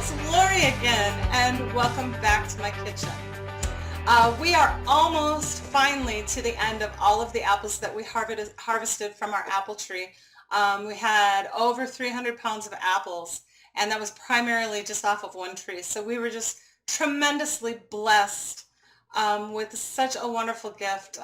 it's Lori again, and welcome back to my kitchen. We are almost finally to the end of all of the apples that we harvested from our apple tree. We had over 300 pounds of apples, and that was primarily just off of one tree. So we were just tremendously blessed with such a wonderful gift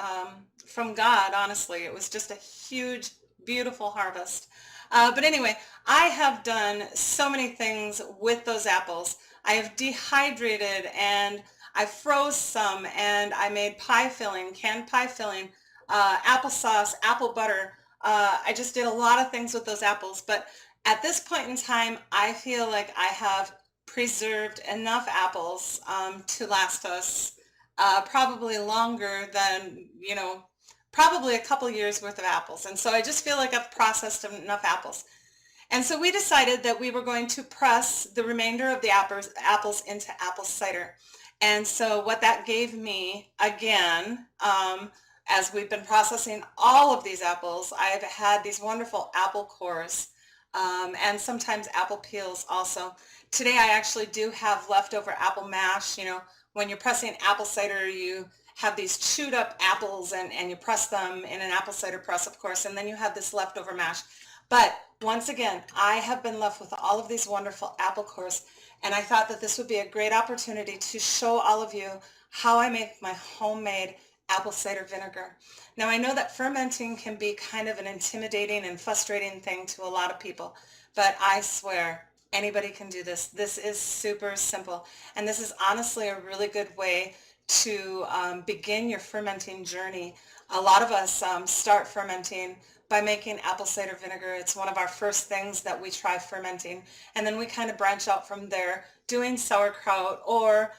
from God, honestly. It was just a huge, beautiful harvest. But anyway, I have done so many things with those apples. I have dehydrated and I froze some and I made pie filling, canned pie filling, applesauce, apple butter. I just did a lot of things with those apples. But at this point in time, I feel like I have preserved enough apples to last us probably longer than, probably a couple years worth of apples. And so I just feel like I've processed enough apples. And so we decided that we were going to press the remainder of the apples into apple cider. And so what that gave me, again, as we've been processing all of these apples, I've had these wonderful apple cores and sometimes apple peels also. Today I actually do have leftover apple mash. When you're pressing apple cider, you have these chewed up apples and you press them in an apple cider press, of course, and then you have this leftover mash. But once again, I have been left with all of these wonderful apple cores, and I thought that this would be a great opportunity to show all of you how I make my homemade apple cider vinegar. Now, I know that fermenting can be kind of an intimidating and frustrating thing to a lot of people, but I swear anybody can do this. This is super simple, and this is honestly a really good way to begin your fermenting journey. A lot of us start fermenting by making apple cider vinegar. It's one of our first things that we try fermenting, and then we kind of branch out from there doing sauerkraut or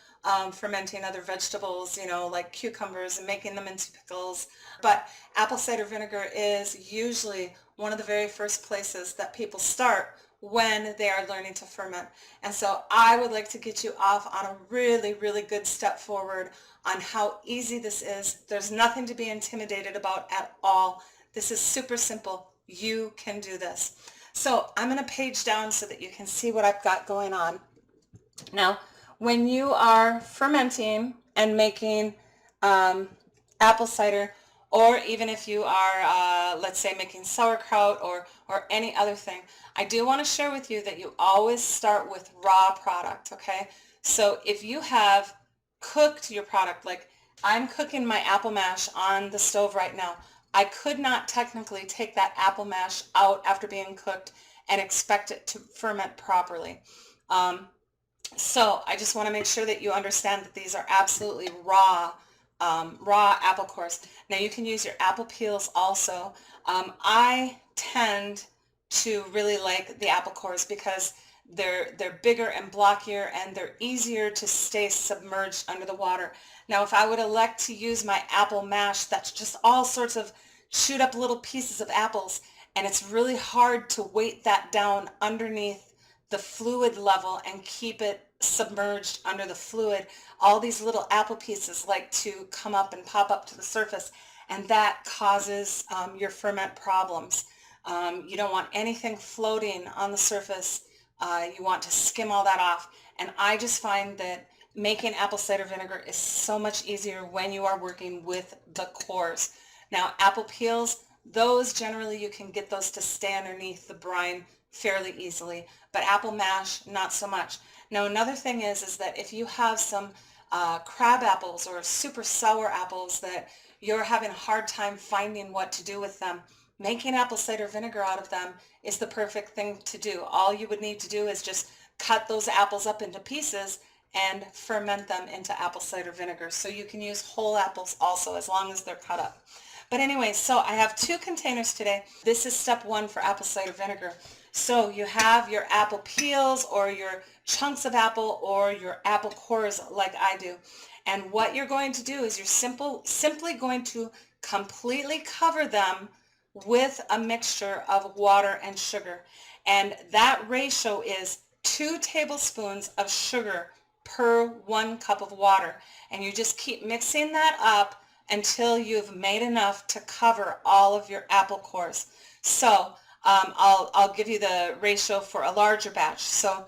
fermenting other vegetables, like cucumbers, and making them into pickles. But apple cider vinegar is usually one of the very first places that people start when they are learning to ferment. And so I would like to get you off on a really, really good step forward on how easy this is. There's nothing to be intimidated about at all. This is super simple. You can do this. So I'm going to page down so that you can see what I've got going on. Now, when you are fermenting and making apple cider, or even if you are, let's say, making sauerkraut or any other thing, I do want to share with you that you always start with raw product, okay? So if you have cooked your product, like I'm cooking my apple mash on the stove right now, I could not technically take that apple mash out after being cooked and expect it to ferment properly. So I just want to make sure that you understand that these are absolutely raw apple cores. Now you can use your apple peels also. I tend to really like the apple cores because they're bigger and blockier and they're easier to stay submerged under the water. Now if I would elect to use my apple mash, that's just all sorts of chewed up little pieces of apples, and it's really hard to weight that down underneath the fluid level and keep it submerged under the fluid. All these little apple pieces like to come up and pop up to the surface, and that causes your ferment problems. You don't want anything floating on the surface. You want to skim all that off. And I just find that making apple cider vinegar is so much easier when you are working with the cores. Now, apple peels, those generally you can get those to stay underneath the brine fairly easily, but apple mash, not so much. Now, another thing is that if you have some crab apples or super sour apples that you're having a hard time finding what to do with them, making apple cider vinegar out of them is the perfect thing to do. All you would need to do is just cut those apples up into pieces and ferment them into apple cider vinegar. So you can use whole apples also as long as they're cut up. But anyway, so I have 2 containers today. This is step 1 for apple cider vinegar. So you have your apple peels or your chunks of apple or your apple cores like I do. And what you're going to do is you're simply going to completely cover them with a mixture of water and sugar. And that ratio is 2 tablespoons of sugar per 1 cup of water. And you just keep mixing that up until you've made enough to cover all of your apple cores. So I'll give you the ratio for a larger batch. So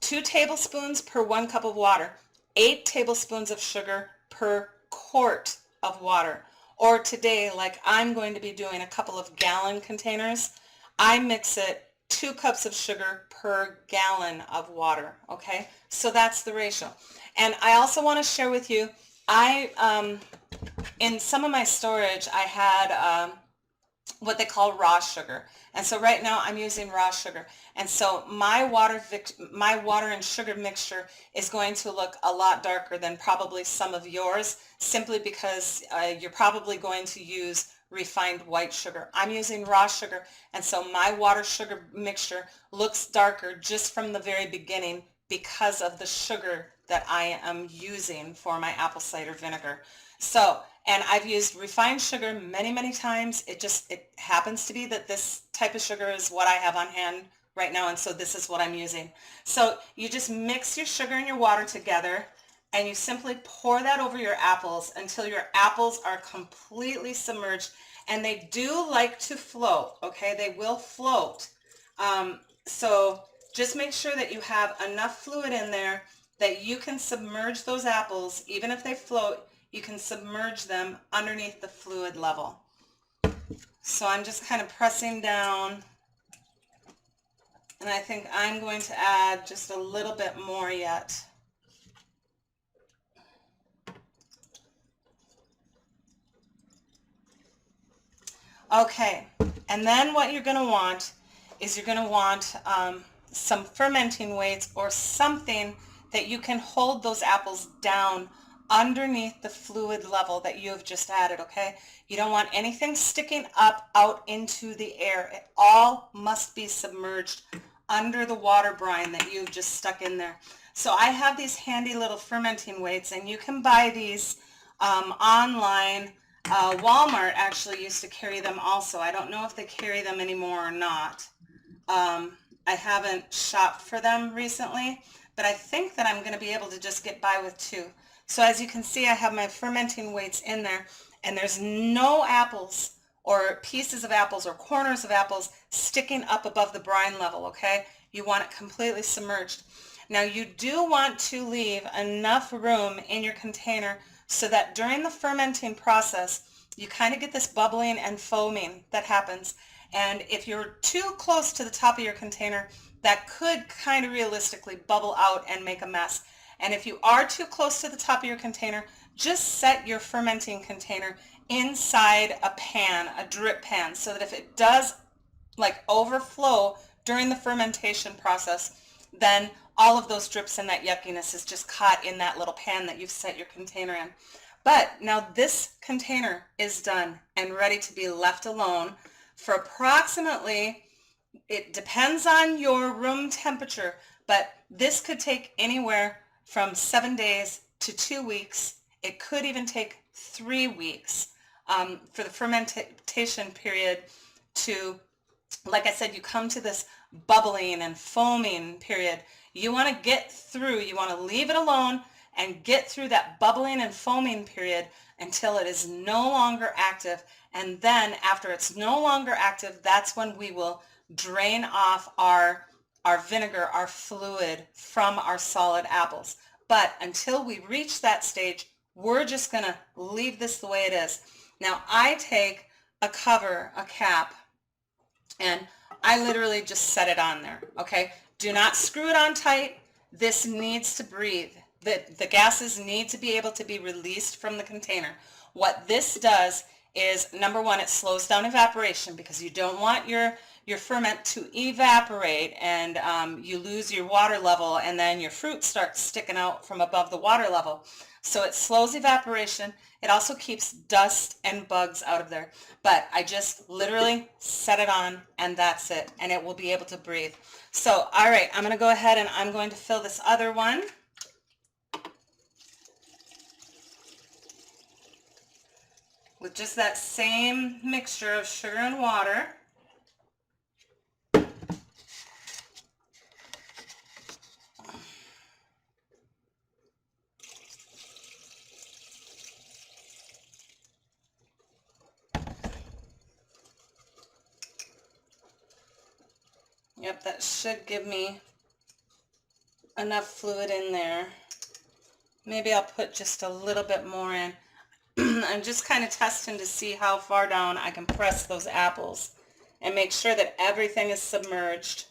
2 tablespoons per 1 cup of water, 8 tablespoons of sugar per quart of water. Or today, like I'm going to be doing a couple of gallon containers, I mix it 2 cups of sugar per gallon of water, okay? So that's the ratio. And I also want to share with you, in some of my storage, I had what they call raw sugar. And so right now I'm using raw sugar. And so my water and sugar mixture is going to look a lot darker than probably some of yours, simply because you're probably going to use refined white sugar. I'm using raw sugar, and so my water sugar mixture looks darker just from the very beginning because of the sugar that I am using for my apple cider vinegar. So, and I've used refined sugar many, many times. It happens to be that this type of sugar is what I have on hand right now, and so this is what I'm using. So you just mix your sugar and your water together, and you simply pour that over your apples until your apples are completely submerged. And they do like to float, okay? They will float. So just make sure that you have enough fluid in there that you can submerge those apples. Even if they float, you can submerge them underneath the fluid level. So I'm just kind of pressing down, and I think I'm going to add just a little bit more yet. Okay, and then what you're going to want is some fermenting weights or something that you can hold those apples down underneath the fluid level that you have just added, okay? You don't want anything sticking up out into the air. It all must be submerged under the water brine that you've just stuck in there. So I have these handy little fermenting weights, and you can buy these online. Walmart actually used to carry them also. I don't know if they carry them anymore or not. I haven't shopped for them recently, but I think that I'm going to be able to just get by with 2. So as you can see, I have my fermenting weights in there, and there's no apples or pieces of apples or corners of apples sticking up above the brine level, okay? You want it completely submerged. Now you do want to leave enough room in your container so that during the fermenting process, you kind of get this bubbling and foaming that happens. And if you're too close to the top of your container, that could kind of realistically bubble out and make a mess. And if you are too close to the top of your container, just set your fermenting container inside a pan, a drip pan, so that if it does like overflow during the fermentation process, then all of those drips and that yuckiness is just caught in that little pan that you've set your container in. But now this container is done and ready to be left alone for approximately, it depends on your room temperature, but this could take anywhere from 7 days to 2 weeks. It could even take 3 weeks for the fermentation period to, like I said, you come to this bubbling and foaming period. You want to get through, you want to leave it alone and get through that bubbling and foaming period until it is no longer active. And then after it's no longer active, that's when we will drain off our vinegar, our fluid from our solid apples. But until we reach that stage, we're just going to leave this the way it is. Now I take a cover, a cap, and I literally just set it on there, okay? Do not screw it on tight. This needs to breathe. The gases need to be able to be released from the container. What this does is, number one, it slows down evaporation, because you don't want your ferment to evaporate and you lose your water level, and then your fruit starts sticking out from above the water level. So it slows evaporation. It also keeps dust and bugs out of there. But I just literally set it on, and that's it, and it will be able to breathe. So, all right, I'm going to go ahead and I'm going to fill this other one. With just that same mixture of sugar and water. Yep, that should give me enough fluid in there. Maybe I'll put just a little bit more in. I'm just kind of testing to see how far down I can press those apples and make sure that everything is submerged.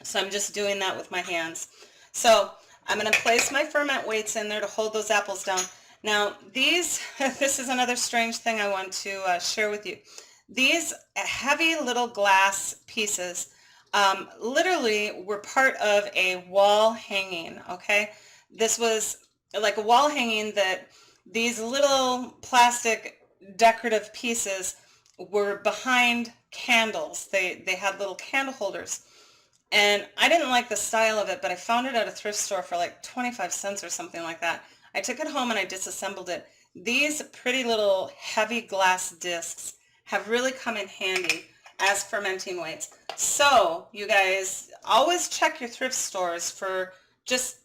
So I'm just doing that with my hands. So I'm going to place my ferment weights in there to hold those apples down. Now these, this is another strange thing I want to share with you. These heavy little glass pieces literally were part of a wall hanging, okay? This was like a wall hanging that these little plastic decorative pieces were behind candles. They had little candle holders. And I didn't like the style of it, but I found it at a thrift store for like 25 cents or something like that. I took it home and I disassembled it. These pretty little heavy glass discs have really come in handy as fermenting weights. So you guys always check your thrift stores for just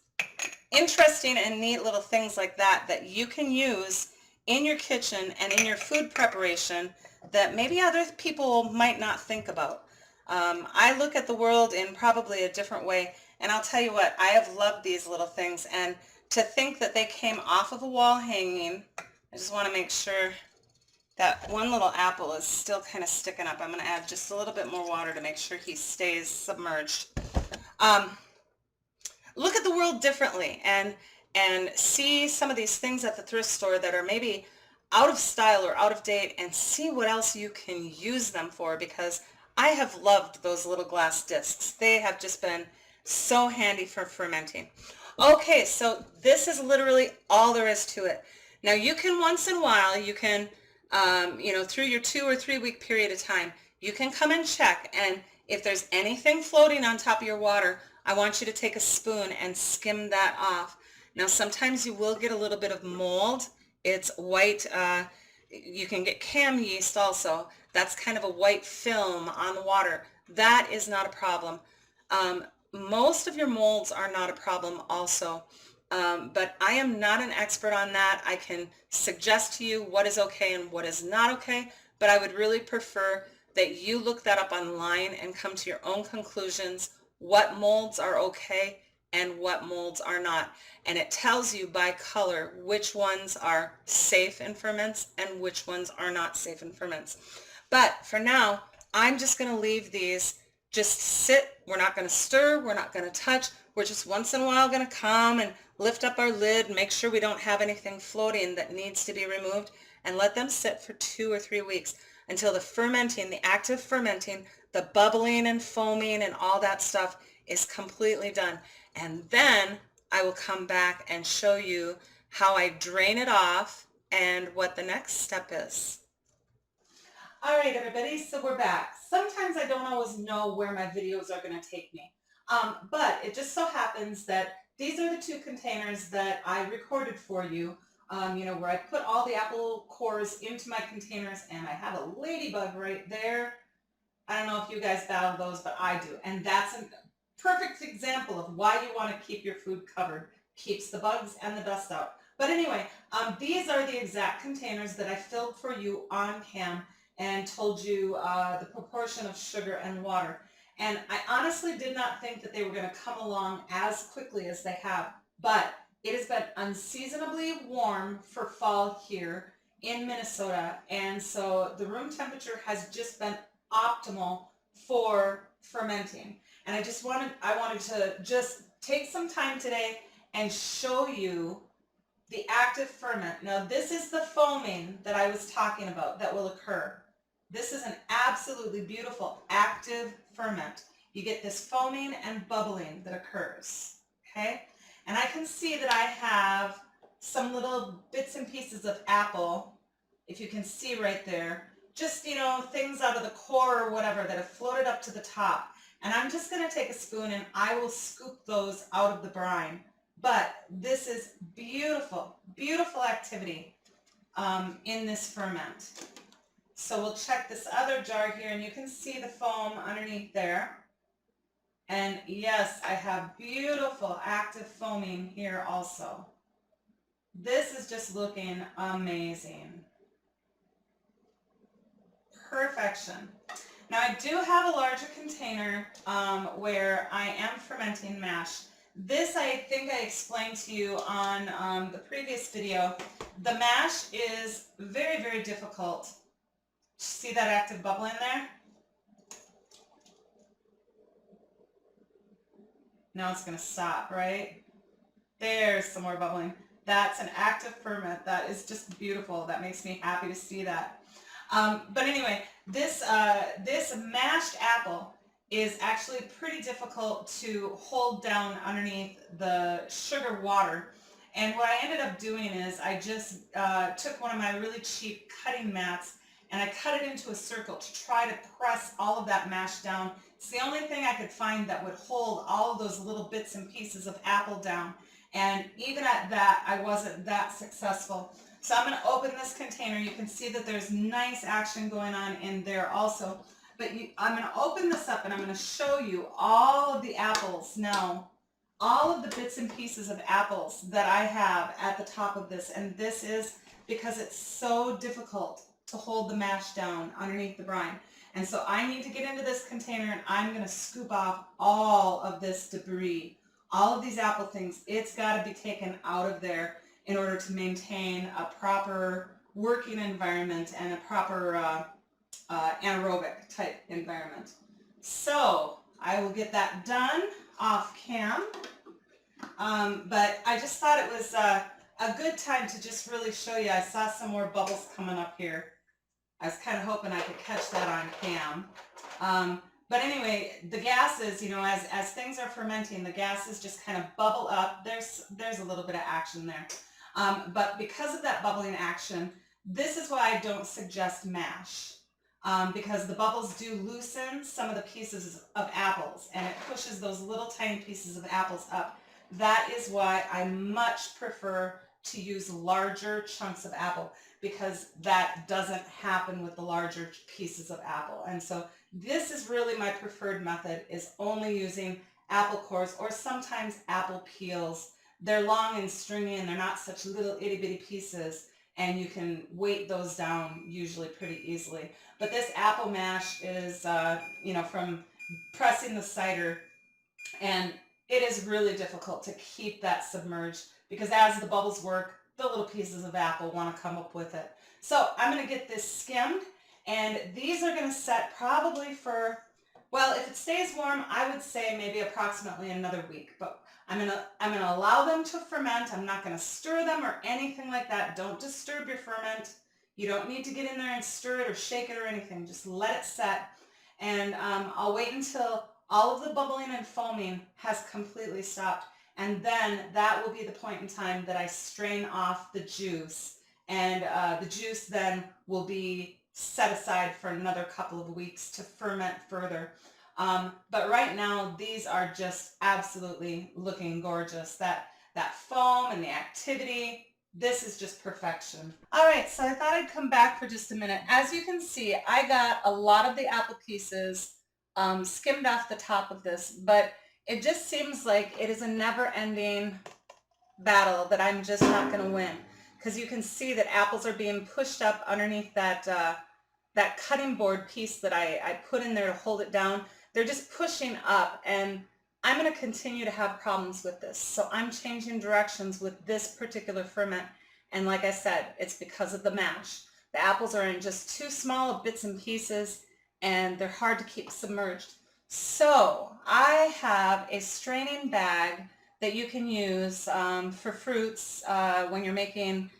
interesting and neat little things like that that you can use in your kitchen and in your food preparation that maybe other people might not think about. I look at the world in probably a different way, and I'll tell you what, I have loved these little things, and to think that they came off of a wall hanging, I just want to make sure that one little apple is still kind of sticking up. I'm going to add just a little bit more water to make sure he stays submerged. Look at the world differently and see some of these things at the thrift store that are maybe out of style or out of date, and see what else you can use them for, because I have loved those little glass discs. They have just been so handy for fermenting. Okay, so this is literally all there is to it. Now you can once in a while, you can, through your 2 or 3 week period of time, you can come and check, and if there's anything floating on top of your water, I want you to take a spoon and skim that off. Now sometimes you will get a little bit of mold. It's white, you can get cam yeast also. That's kind of a white film on the water. That is not a problem. Most of your molds are not a problem also, but I am not an expert on that. I can suggest to you what is okay and what is not okay, but I would really prefer that you look that up online and come to your own conclusions, what molds are okay and what molds are not. And it tells you by color which ones are safe in ferments and which ones are not safe in ferments. But for now, I'm just going to leave these just sit. We're not going to stir. We're not going to touch. We're just once in a while going to come and lift up our lid, make sure we don't have anything floating that needs to be removed, and let them sit for 2 or 3 weeks until the fermenting, the active fermenting, the bubbling and foaming and all that stuff is completely done. And then I will come back and show you how I drain it off and what the next step is. All right, everybody, so we're back. Sometimes I don't always know where my videos are going to take me, but it just so happens that these are the 2 containers that I recorded for you, where I put all the apple cores into my containers, and I have a ladybug right there. I don't know if you guys battle those, but I do, and that's a perfect example of why you want to keep your food covered. Keeps the bugs and the dust out. But anyway, these are the exact containers that I filled for you on cam and told you the proportion of sugar and water. And I honestly did not think that they were going to come along as quickly as they have, but it has been unseasonably warm for fall here in Minnesota, and so the room temperature has just been optimal for fermenting. And I wanted to just take some time today and show you the active ferment. Now this is the foaming that I was talking about that will occur. This is an absolutely beautiful active ferment. You get this foaming and bubbling that occurs, okay? And I can see that I have some little bits and pieces of apple, if you can see right there, just, things out of the core or whatever that have floated up to the top. And I'm just going to take a spoon and I will scoop those out of the brine. But this is beautiful, beautiful activity in this ferment. So we'll check this other jar here, and you can see the foam underneath there. And yes, I have beautiful active foaming here also. This is just looking amazing. Perfection. Now I do have a larger container where I am fermenting mash. this I think I explained to you on the previous video. The mash is very, very difficult. See that active bubble in there? Now it's going to stop, right? There's some more bubbling. That's an active ferment. That is just beautiful. That makes me happy to see that. But anyway, this mashed apple is actually pretty difficult to hold down underneath the sugar water. And what I ended up doing is I just took one of my really cheap cutting mats and I cut it into a circle to try to press all of that mash down. It's the only thing I could find that would hold all of those little bits and pieces of apple down. And even at that, I wasn't that successful. So I'm going to open this container. You can see that there's nice action going on in there also. But I'm going to open this up and I'm going to show you all of the apples now. All of the bits and pieces of apples that I have at the top of this. And this is because it's so difficult to hold the mash down underneath the brine. And so I need to get into this container and I'm going to scoop off all of this debris. All of these apple things, it's got to be taken out of there in order to maintain a proper working environment and a proper anaerobic type environment. So I will get that done off cam. But I just thought it was a good time to just really show you. I saw some more bubbles coming up here. I was kind of hoping I could catch that on cam. But anyway, the gases, you know, as things are fermenting, the gases just kind of bubble up. There's a little bit of action there. But because of that bubbling action, this is why I don't suggest mash. Because the bubbles do loosen some of the pieces of apples and it pushes those little tiny pieces of apples up. That is why I much prefer to use larger chunks of apple, because that doesn't happen with the larger pieces of apple. And so this is really my preferred method, is only using apple cores or sometimes apple peels. They're long and stringy and they're not such little itty bitty pieces, and you can weight those down usually pretty easily. But this apple mash is, you know, from pressing the cider, and it is really difficult to keep that submerged because as the bubbles work, the little pieces of apple want to come up with it. So I'm going to get this skimmed, and these are going to set probably for, well, if it stays warm, I would say maybe approximately another week. But I'm going to allow them to ferment. I'm not going to stir them or anything like that. Don't disturb your ferment. You don't need to get in there and stir it or shake it or anything. Just let it set. And I'll wait until all of the bubbling and foaming has completely stopped. And then that will be the point in time that I strain off the juice. And the juice then will be set aside for another couple of weeks to ferment further. But right now, these are just absolutely looking gorgeous. That foam and the activity, this is just perfection. All right, so I thought I'd come back for just a minute. As you can see, I got a lot of the apple pieces skimmed off the top of this, but it just seems like it is a never-ending battle that I'm just not going to win, because you can see that apples are being pushed up underneath that that cutting board piece that I put in there to hold it down. They're just pushing up, and I'm going to continue to have problems with this. So I'm changing directions with this particular ferment, and like I said, it's because of the mash. The apples are in just too small of bits and pieces, and they're hard to keep submerged. So I have a straining bag that you can use for fruits when you're making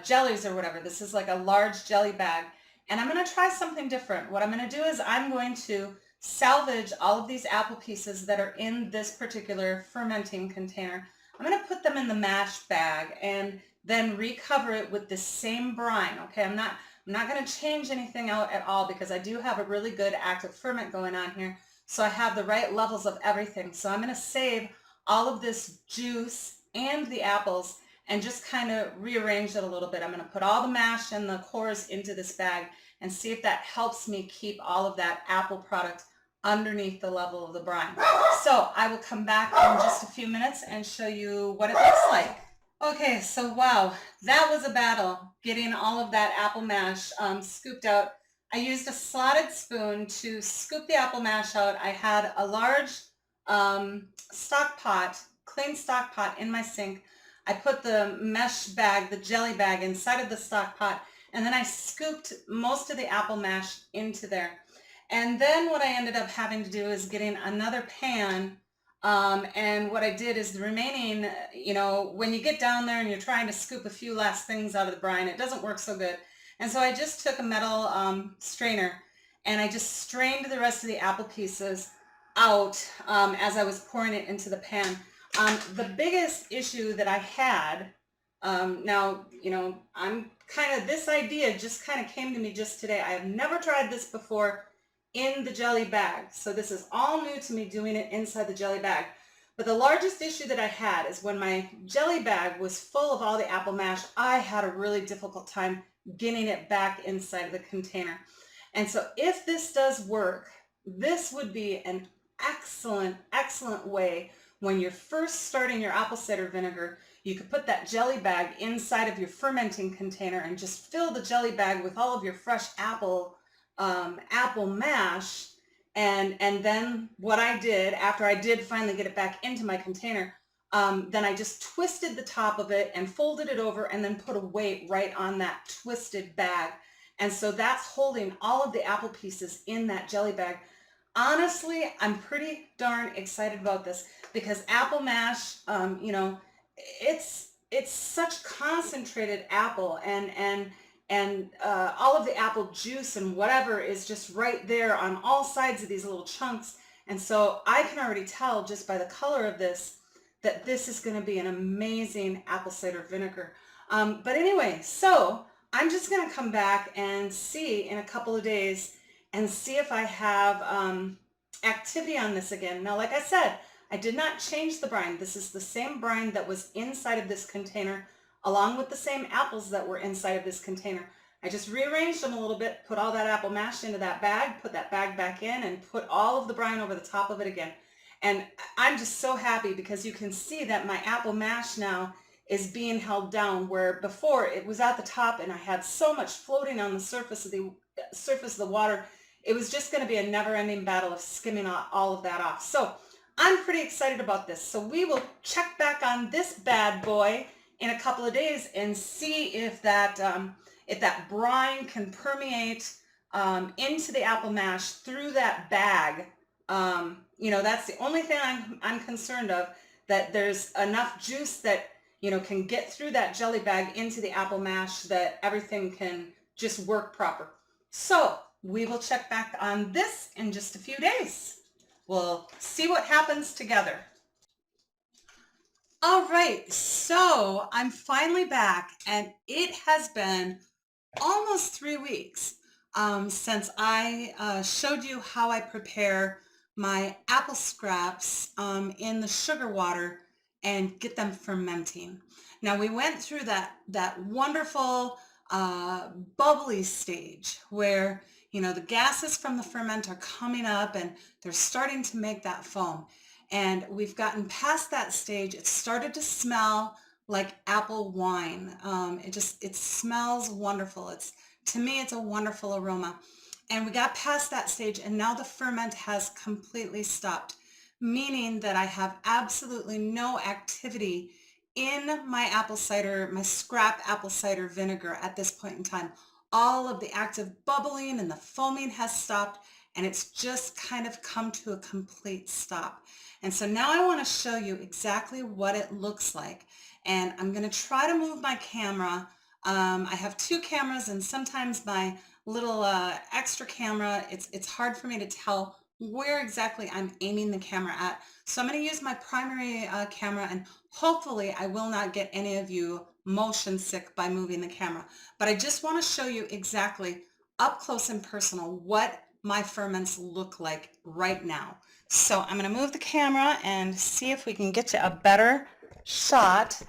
jellies or whatever. This is like a large jelly bag. And I'm going to try something different. What I'm going to do is I'm going to salvage all of these apple pieces that are in this particular fermenting container. I'm going to put them in the mash bag and then recover it with the same brine. Okay, I'm not going to change anything out at all because I do have a really good active ferment going on here. So I have the right levels of everything. So I'm going to save all of this juice and the apples and just kind of rearrange it a little bit. I'm going to put all the mash and the cores into this bag and see if that helps me keep all of that apple product underneath the level of the brine. So I will come back in just a few minutes and show you what it looks like. Okay, so wow, that was a battle getting all of that apple mash scooped out. I used a slotted spoon to scoop the apple mash out. I had a large stock pot clean stock pot in my sink. I put the mesh bag, the jelly bag, inside of the stock pot, and then I scooped most of the apple mash into there. And then what I ended up having to do is getting another pan. And what I did is the remaining, when you get down there and you're trying to scoop a few last things out of the brine, it doesn't work so good. And so I just took a metal strainer and I just strained the rest of the apple pieces out as I was pouring it into the pan. The biggest issue that I had, this idea just kind of came to me just today. I have never tried this before in the jelly bag. So this is all new to me, doing it inside the jelly bag. But the largest issue that I had is when my jelly bag was full of all the apple mash, I had a really difficult time getting it back inside of the container. And so if this does work, this would be an excellent way when you're first starting your apple cider vinegar. You could put that jelly bag inside of your fermenting container and just fill the jelly bag with all of your fresh apple mash. And then what I did after I did finally get it back into my container, then I just twisted the top of it and folded it over and then put a weight right on that twisted bag. And so that's holding all of the apple pieces in that jelly bag. Honestly, I'm pretty darn excited about this because apple mash, it's such concentrated apple and all of the apple juice and whatever is just right there on all sides of these little chunks. And so I can already tell just by the color of this that this is going to be an amazing apple cider vinegar. But anyway, so I'm just going to come back and see in a couple of days and see if I have activity on this again. Now, like I said, I did not change the brine. This is the same brine that was inside of this container, along with the same apples that were inside of this container. I just rearranged them a little bit, put all that apple mash into that bag, put that bag back in, and put all of the brine over the top of it again. And I'm just so happy because you can see that my apple mash now is being held down, where before it was at the top and I had so much floating on the surface of the water. It was just going to be a never-ending battle of skimming all of that off. So I'm pretty excited about this. So we will check back on this bad boy in a couple of days and see if that brine can permeate into the apple mash through that bag. That's the only thing I'm concerned of, that there's enough juice that can get through that jelly bag into the apple mash, that everything can just work proper. So we will check back on this in just a few days. We'll see what happens together. All right, so I'm finally back, and it has been almost 3 weeks since I showed you how I prepare my apple scraps in the sugar water and get them fermenting. Now, we went through that wonderful bubbly stage where the gases from the ferment are coming up and they're starting to make that foam. And we've gotten past that stage. It started to smell like apple wine. It smells wonderful. To me, it's a wonderful aroma. And we got past that stage, and now the ferment has completely stopped, meaning that I have absolutely no activity in my my scrap apple cider vinegar at this point in time. All of the active bubbling and the foaming has stopped, and it's just kind of come to a complete stop. And so now I want to show you exactly what it looks like. And I'm going to try to move my camera. I have 2 cameras, and sometimes my little extra camera, it's hard for me to tell where exactly I'm aiming the camera at. So I'm going to use my primary camera, and hopefully I will not get any of you motion sick by moving the camera. But I just want to show you exactly up close and personal what my ferments look like right now. So I'm going to move the camera and see if we can get to a better shot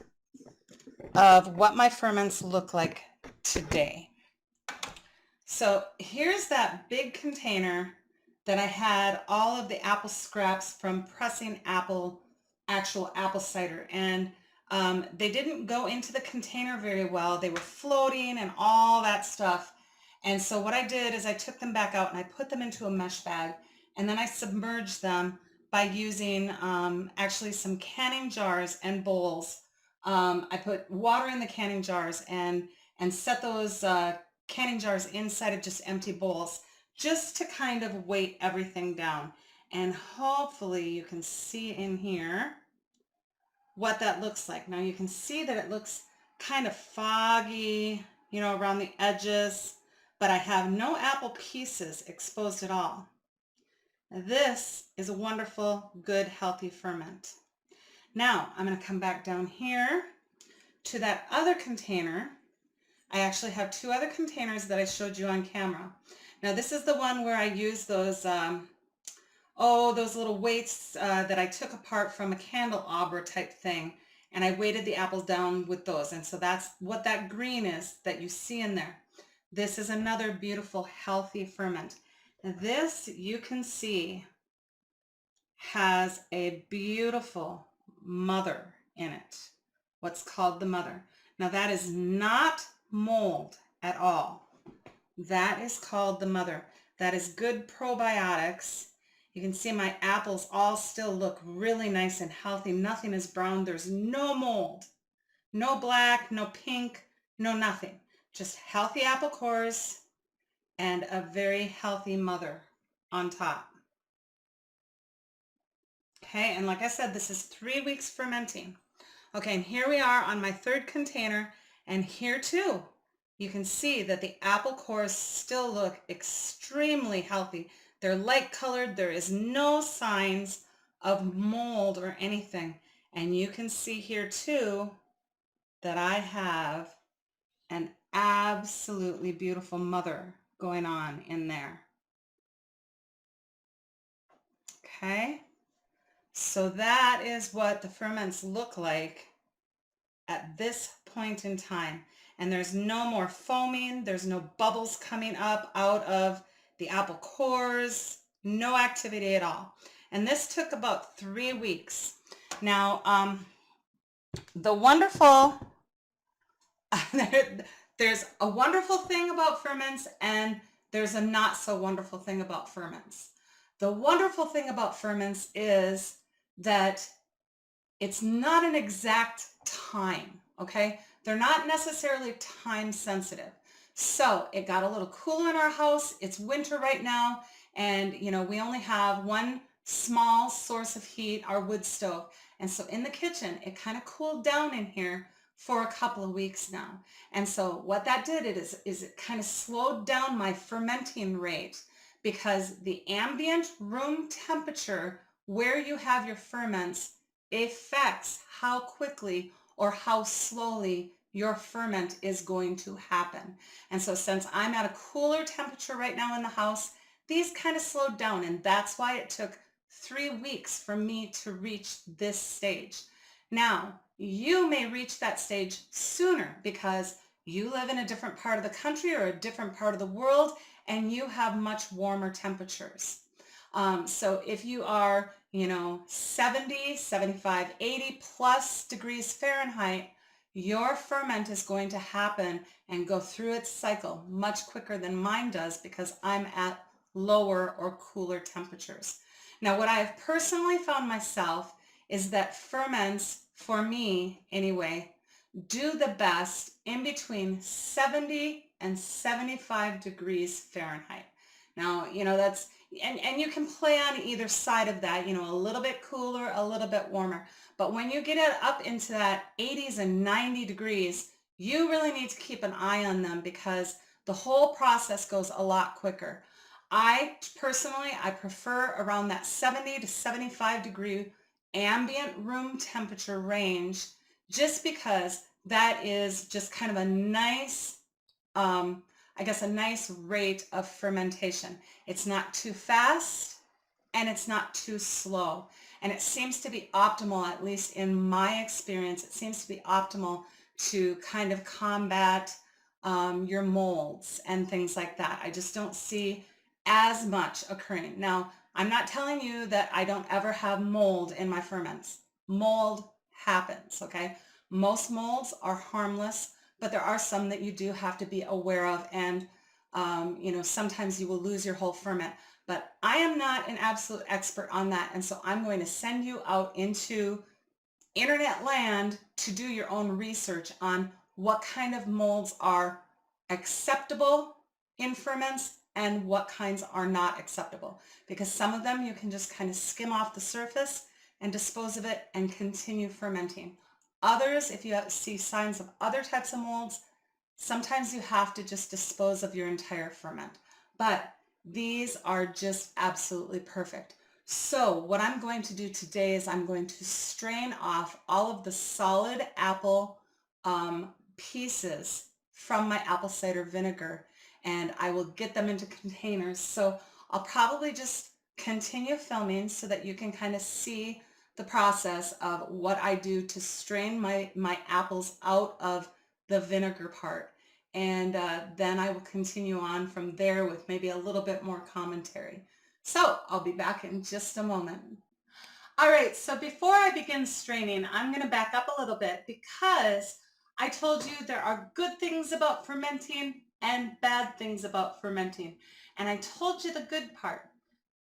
of what my ferments look like today. So here's that big container that I had all of the apple scraps from pressing actual apple cider. And they didn't go into the container very well. They were floating and all that stuff. And so what I did is I took them back out and I put them into a mesh bag, and then I submerged them by using actually some canning jars and bowls. I put water in the canning jars and set those canning jars inside of just empty bowls just to kind of weight everything down. And hopefully you can see in here what that looks like. Now you can see that it looks kind of foggy, you know, around the edges, but I have no apple pieces exposed at all. This is a wonderful, good, healthy ferment. Now I'm going to come back down here to that other container. I actually have two other containers that I showed you on camera. Now this is the one where I use those those little weights that I took apart from a candelabra type thing, and I weighted the apples down with those. And so that's what that green is that you see in there. This is another beautiful, healthy ferment. And this, you can see, has a beautiful mother in it, what's called the mother. Now that is not mold at all. That is called the mother. That is good probiotics. You can see my apples all still look really nice and healthy. Nothing is brown. There's no mold, no black, no pink, no nothing. Just healthy apple cores and a very healthy mother on top. Okay, and like I said, this is 3 weeks fermenting. Okay, and here we are on my third container, and here too, you can see that the apple cores still look extremely healthy. They're light colored. There is no signs of mold or anything. And you can see here too that I have an absolutely beautiful mother going on in there. Okay, so that is what the ferments look like at this point in time. And there's no more foaming. There's no bubbles coming up out of the apple cores, no activity at all. And this took about 3 weeks. Now, the wonderful, there's a wonderful thing about ferments, and there's a not so wonderful thing about ferments. The wonderful thing about ferments is that it's not an exact time, okay? They're not necessarily time sensitive. So it got a little cooler in our house. It's winter right now, and you know, we only have one small source of heat, our wood stove. And so in the kitchen, it kind of cooled down in here for a couple of weeks now. And so what that did is it kind of slowed down my fermenting rate, because the ambient room temperature where you have your ferments affects how quickly or how slowly your ferment is going to happen. And so since I'm at a cooler temperature right now in the house, these kind of slowed down, and that's why it took 3 weeks for me to reach this stage. Now, you may reach that stage sooner because you live in a different part of the country or a different part of the world, and you have much warmer temperatures. So if you are, 70, 75, 80 plus degrees Fahrenheit, your ferment is going to happen and go through its cycle much quicker than mine does, because I'm at lower or cooler temperatures. Now, what I have personally found myself is that ferments, for me anyway, do the best in between 70 and 75 degrees Fahrenheit. Now, that's, and you can play on either side of that, a little bit cooler, a little bit warmer. But when you get it up into that 80s and 90 degrees, you really need to keep an eye on them, because the whole process goes a lot quicker. I personally prefer around that 70 to 75 degree ambient room temperature range, just because that is just kind of a nice, a nice rate of fermentation. It's not too fast and it's not too slow. And it seems to be optimal, at least in my experience, it seems to be optimal to kind of combat your molds and things like that. I just don't see as much occurring. Now, I'm not telling you that I don't ever have mold in my ferments. Mold happens, okay? Most molds are harmless, but there are some that you do have to be aware of, and sometimes you will lose your whole ferment. But I am not an absolute expert on that, and so I'm going to send you out into internet land to do your own research on what kind of molds are acceptable in ferments and what kinds are not acceptable. Because some of them you can just kind of skim off the surface and dispose of it and continue fermenting. Others, if you see signs of other types of molds, sometimes you have to just dispose of your entire ferment. But these are just absolutely perfect. So what I'm going to do today is I'm going to strain off all of the solid apple pieces from my apple cider vinegar, and I will get them into containers. So I'll probably just continue filming so that you can kind of see the process of what I do to strain my apples out of the vinegar part. And then I will continue on from there with maybe a little bit more commentary. So I'll be back in just a moment. All right, so before I begin straining, I'm going to back up a little bit because I told you there are good things about fermenting and bad things about fermenting. And I told you the good part.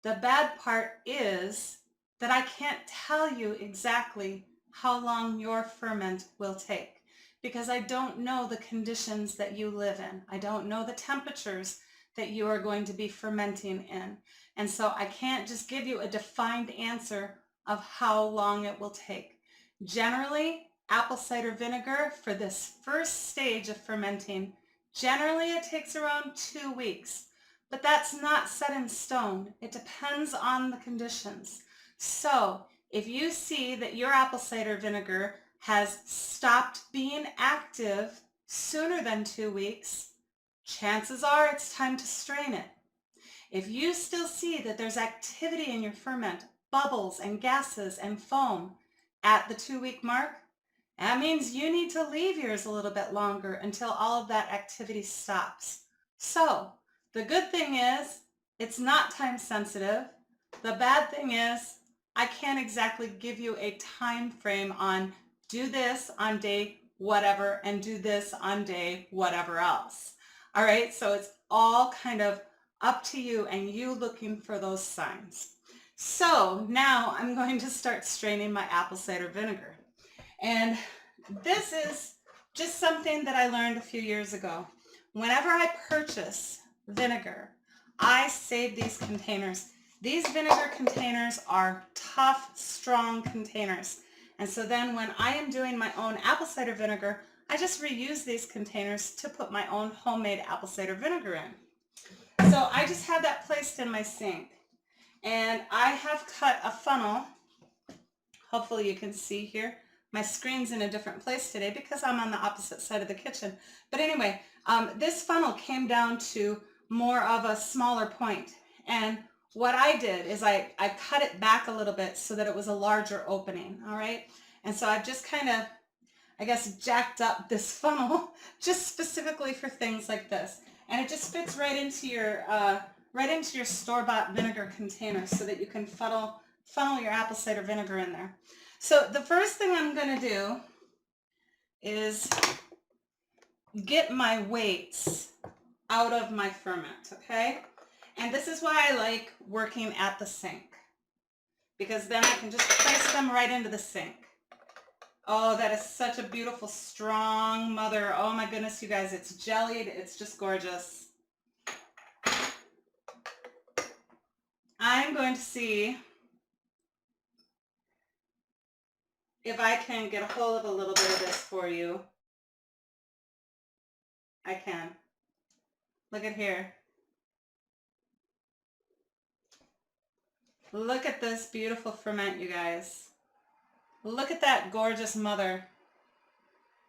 The bad part is that I can't tell you exactly how long your ferment will take because I don't know the conditions that you live in. I don't know the temperatures that you are going to be fermenting in. And so I can't just give you a defined answer of how long it will take. Generally, apple cider vinegar for this first stage of fermenting, generally it takes around 2 weeks. But that's not set in stone. It depends on the conditions. So if you see that your apple cider vinegar has stopped being active sooner than 2 weeks, chances are it's time to strain it. If you still see that there's activity in your ferment, bubbles and gases and foam at the 2-week mark, that means you need to leave yours a little bit longer until all of that activity stops. So the good thing is it's not time sensitive. The bad thing is I can't exactly give you a time frame on do this on day whatever and do this on day whatever else. All right, so it's all kind of up to you and you looking for those signs. So now I'm going to start straining my apple cider vinegar. And this is just something that I learned a few years ago. Whenever I purchase vinegar, I save these containers. These vinegar containers are tough, strong containers. And so then when I am doing my own apple cider vinegar, I just reuse these containers to put my own homemade apple cider vinegar in. So I just have that placed in my sink. And I have cut a funnel. Hopefully you can see here. My screen's in a different place today because I'm on the opposite side of the kitchen. But anyway, this funnel came down to more of a smaller point. And what I did is I cut it back a little bit so that it was a larger opening, all right? And so I've just kind of, I guess, jacked up this funnel just specifically for things like this. And it just fits right into your store-bought vinegar container so that you can funnel your apple cider vinegar in there. So the first thing I'm going to do is get my weights out of my ferment, okay? And this is why I like working at the sink, because then I can just place them right into the sink. Oh, that is such a beautiful, strong mother. Oh my goodness, you guys, it's jellied. It's just gorgeous. I'm going to see if I can get a hold of a little bit of this for you. I can. Look at here. Look at this beautiful ferment, you guys. Look at that gorgeous mother.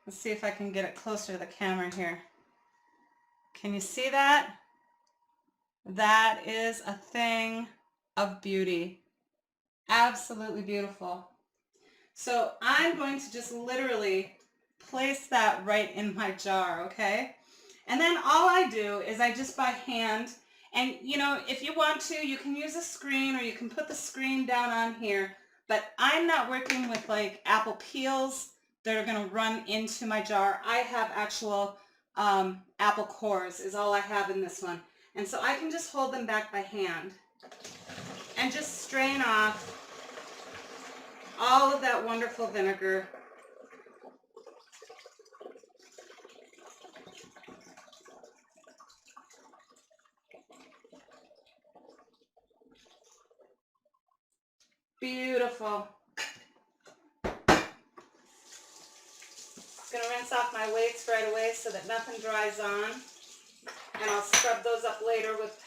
Let's see if I can get it closer to the camera here. Can you see that? That is a thing of beauty. Absolutely beautiful. So I'm going to just literally place that right in my jar, okay? And then all I do is I just by hand, and you know, if you want to, you can use a screen or you can put the screen down on here, but I'm not working with like apple peels that are going to run into my jar. I have actual apple cores is all I have in this one. And so I can just hold them back by hand. and just strain off all of that wonderful vinegar. Beautiful. I'm going to rinse off my weights right away so that nothing dries on. And I'll scrub those up later with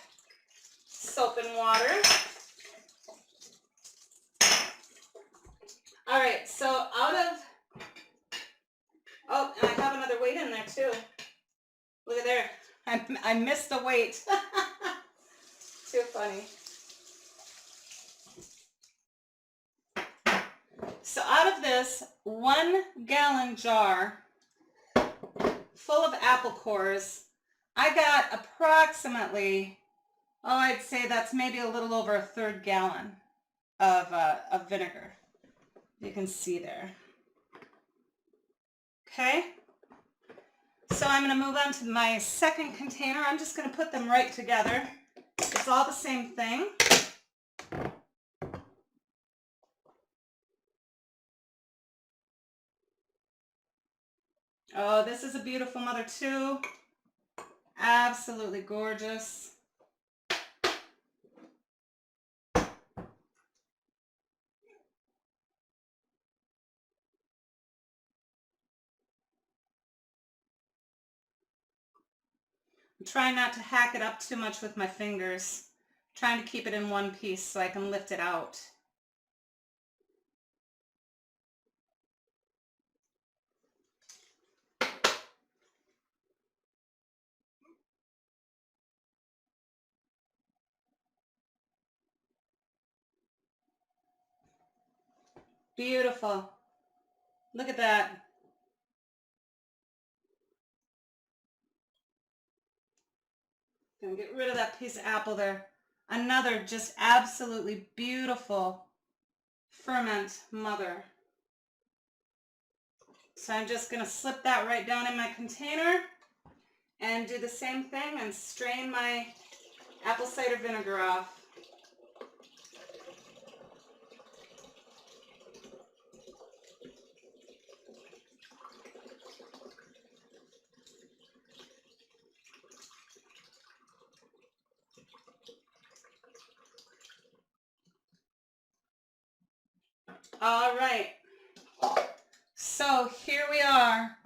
soap and water. All right, so out of, oh, and I have another weight in there too. Look at there. I missed the weight. Too funny. So out of this 1 gallon jar full of apple cores, I got approximately, oh, I'd say that's maybe a little over a 1/3 gallon of vinegar. You can see there. Okay. So I'm going to move on to my second container. I'm just going to put them right together. It's all the same thing. Oh, this is a beautiful mother too. Absolutely gorgeous. I'm trying not to hack it up too much with my fingers. I'm trying to keep it in one piece so I can lift it out. Beautiful. Look at that. Gonna get rid of that piece of apple there. Another just absolutely beautiful ferment mother. So I'm just gonna slip that right down in my container and do the same thing and strain my apple cider vinegar off. All right, so here we are.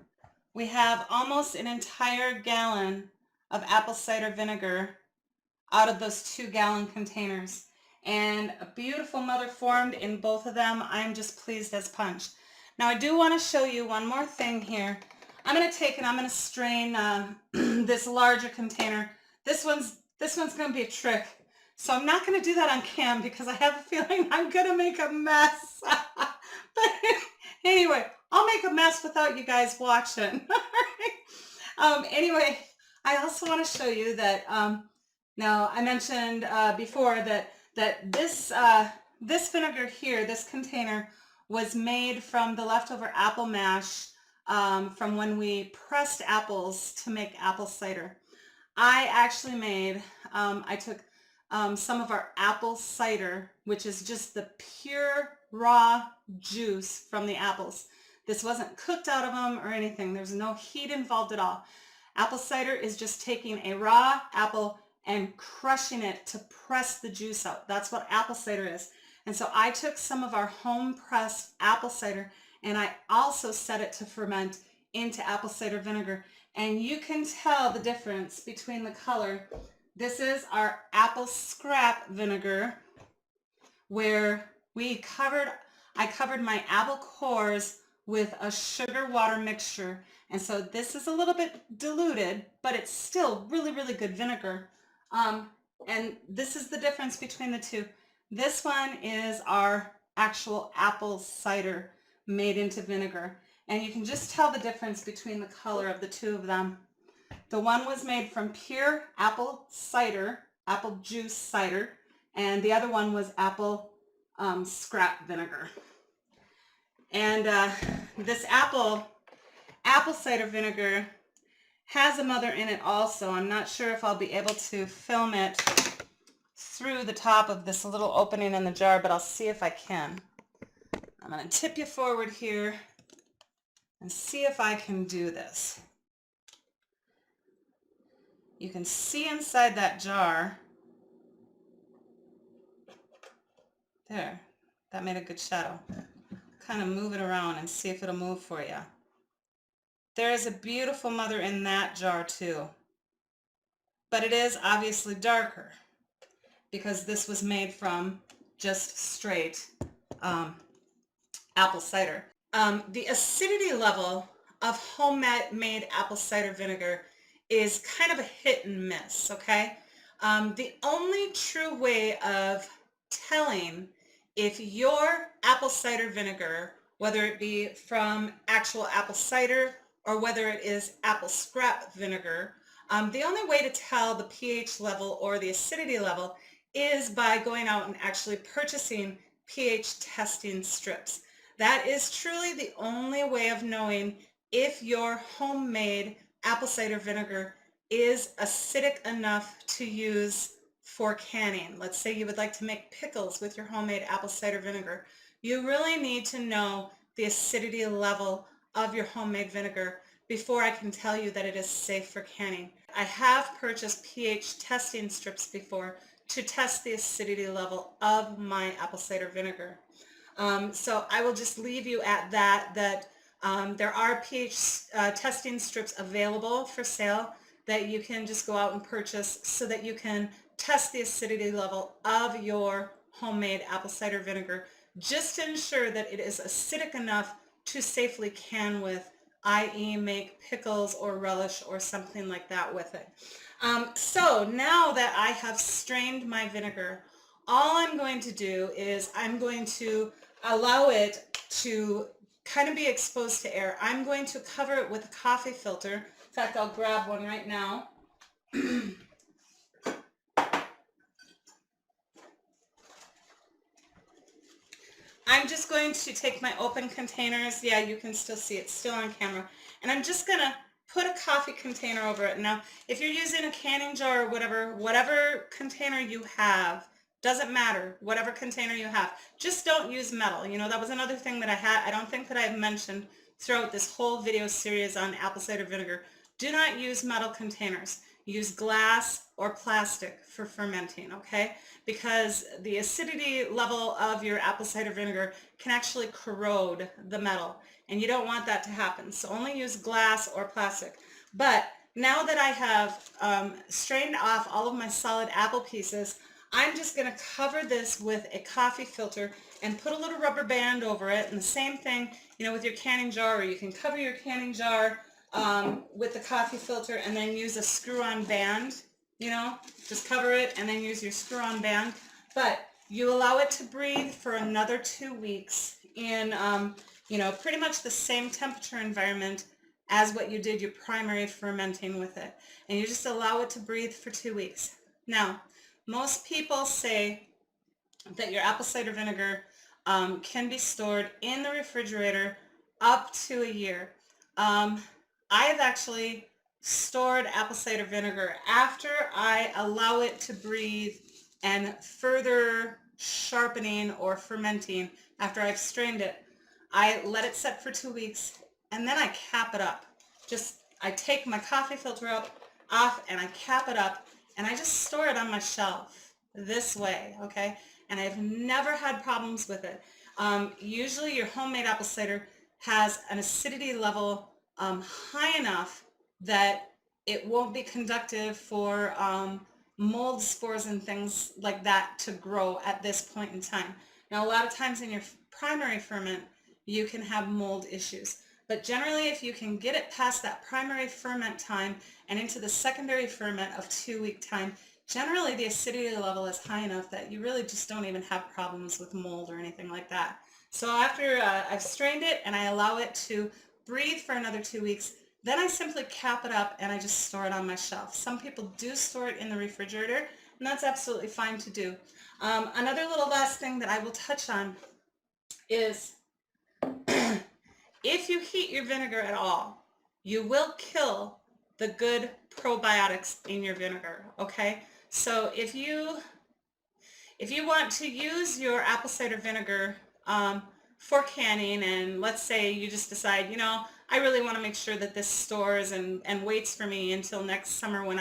We have almost an entire gallon of apple cider vinegar out of those 2-gallon containers, and a beautiful mother formed in both of them. I'm just pleased as punch. Now I do want to show you one more thing here. I'm going to take and I'm going to strain this larger container. This one's going to be a trick. So I'm not going to do that on cam because I have a feeling I'm going to make a mess. But anyway, I'll make a mess without you guys watching. Anyway, I also want to show you that, now I mentioned before that this vinegar here, this container, was made from the leftover apple mash from when we pressed apples to make apple cider. I actually made, I took some of our apple cider, which is just the pure raw juice from the apples. This wasn't cooked out of them or anything. There's no heat involved at all. Apple cider is just taking a raw apple and crushing it to press the juice out. That's what apple cider is. And so I took some of our home pressed apple cider and I also set it to ferment into apple cider vinegar. And you can tell the difference between the color. This is our apple scrap vinegar, where I covered my apple cores with a sugar water mixture. And so this is a little bit diluted, but it's still really, really good vinegar. And this is the difference between the two. This one is our actual apple cider made into vinegar. And you can just tell the difference between the color of the two of them. The one was made from pure apple cider, apple juice cider, and the other one was apple scrap vinegar. And this apple cider vinegar has a mother in it also. I'm not sure if I'll be able to film it through the top of this little opening in the jar, but I'll see if I can. I'm going to tip you forward here and see if I can do this. You can see inside that jar. There, that made a good shadow. Kind of move it around and see if it'll move for you. There is a beautiful mother in that jar too, but it is obviously darker because this was made from just straight apple cider. The acidity level of homemade apple cider vinegar is kind of a hit and miss, okay? The only true way of telling if your apple cider vinegar, whether it be from actual apple cider or whether it is apple scrap vinegar, the only way to tell the pH level or the acidity level is by going out and actually purchasing pH testing strips. That is truly the only way of knowing if your homemade apple cider vinegar is acidic enough to use for canning. Let's say you would like to make pickles with your homemade apple cider vinegar. You really need to know the acidity level of your homemade vinegar before I can tell you that it is safe for canning. I have purchased pH testing strips before to test the acidity level of my apple cider vinegar. So I will just leave you at that there are pH testing strips available for sale that you can just go out and purchase so that you can test the acidity level of your homemade apple cider vinegar, just to ensure that it is acidic enough to safely can with, i.e. make pickles or relish or something like that with it. So now that I have strained my vinegar, all I'm going to do is I'm going to allow it to kind of be exposed to air. I'm going to cover it with a coffee filter. In fact, I'll grab one right now. I'm just going to take my open containers. Yeah, you can still see it, still on camera. And I'm just going to put a coffee container over it. Now, if you're using a canning jar or whatever container you have, doesn't matter, whatever container you have, just don't use metal. You know, that was another thing that I don't think that I've mentioned throughout this whole video series on apple cider vinegar. Do not use metal containers. Use glass or plastic for fermenting, okay? Because the acidity level of your apple cider vinegar can actually corrode the metal, and you don't want that to happen. So only use glass or plastic. But now that I have strained off all of my solid apple pieces, I'm just going to cover this with a coffee filter and put a little rubber band over it. And the same thing, you know, with your canning jar, or you can cover your canning jar with the coffee filter and then use a screw-on band, you know, just cover it and then use your screw-on band. But you allow it to breathe for another 2 weeks in, you know, pretty much the same temperature environment as what you did your primary fermenting with it. And you just allow it to breathe for 2 weeks. Now, most people say that your apple cider vinegar can be stored in the refrigerator up to a year. I have actually stored apple cider vinegar after I allow it to breathe and further sharpening or fermenting after I've strained it. I let it set for 2 weeks and then I cap it up. I take my coffee filter off and I cap it up and I just store it on my shelf this way, okay? And I've never had problems with it. Usually your homemade apple cider has an acidity level high enough that it won't be conducive for mold spores and things like that to grow at this point in time. Now, a lot of times in your primary ferment, you can have mold issues. But generally, if you can get it past that primary ferment time and into the secondary ferment of 2 week time, generally the acidity level is high enough that you really just don't even have problems with mold or anything like that. So after I've strained it and I allow it to breathe for another 2 weeks, then I simply cap it up and I just store it on my shelf. Some people do store it in the refrigerator, and that's absolutely fine to do. Another little last thing that I will touch on is if you heat your vinegar at all, you will kill the good probiotics in your vinegar, okay? So if you if you want to use your apple cider vinegar for canning, and let's say you just decide, you know, I really want to make sure that this stores and waits for me until next summer when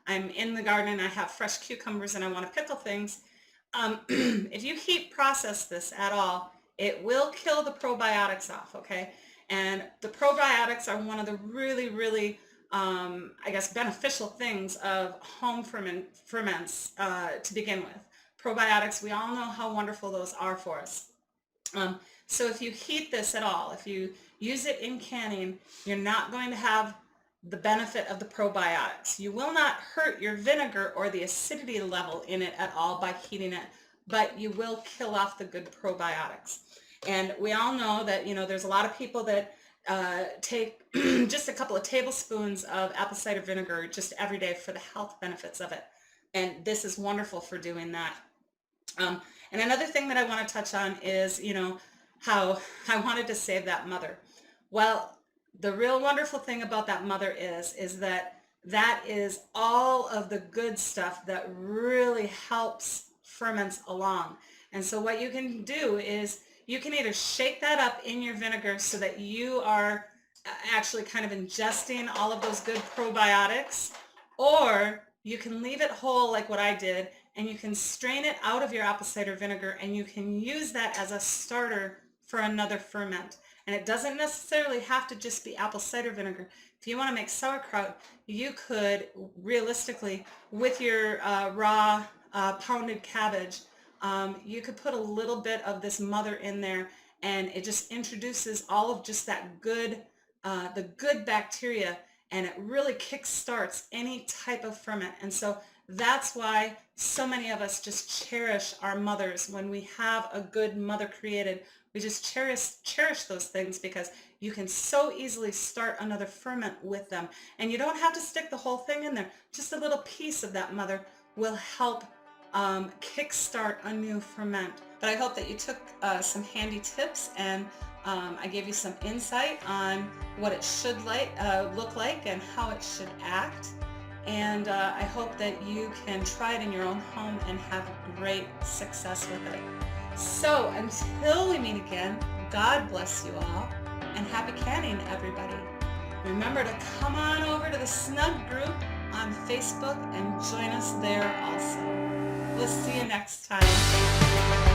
I'm in the garden and I have fresh cucumbers and I want to pickle things. If you heat process this at all, it will kill the probiotics off, okay? And the probiotics are one of the really, really, I guess, beneficial things of home ferments to begin with. Probiotics, we all know how wonderful those are for us. So if you heat this at all, if you use it in canning, you're not going to have the benefit of the probiotics. You will not hurt your vinegar or the acidity level in it at all by heating it, but you will kill off the good probiotics. And we all know that, you know, there's a lot of people that take just a couple of tablespoons of apple cider vinegar just every day for the health benefits of it. And this is wonderful for doing that. And another thing that I want to touch on is, you know, how I wanted to save that mother. Well, the real wonderful thing about that mother is that that is all of the good stuff that really helps ferments along. And so what you can do is you can either shake that up in your vinegar so that you are actually kind of ingesting all of those good probiotics, or you can leave it whole like what I did, and you can strain it out of your apple cider vinegar and you can use that as a starter for another ferment. And it doesn't necessarily have to just be apple cider vinegar. If you want to make sauerkraut, you could realistically, with your raw pounded cabbage, you could put a little bit of this mother in there, and it just introduces all of just that good, the good bacteria, and it really kickstarts any type of ferment. And so that's why so many of us just cherish our mothers. When we have a good mother created, we just cherish those things, because you can so easily start another ferment with them. And you don't have to stick the whole thing in there. Just a little piece of that mother will help kickstart a new ferment. But I hope that you took some handy tips, and I gave you some insight on what it should look like and how it should act. And I hope that you can try it in your own home and have great success with it. So until we meet again, God bless you all, and happy canning, everybody. Remember to come on over to the Snug group on Facebook and join us there also. We'll see you next time.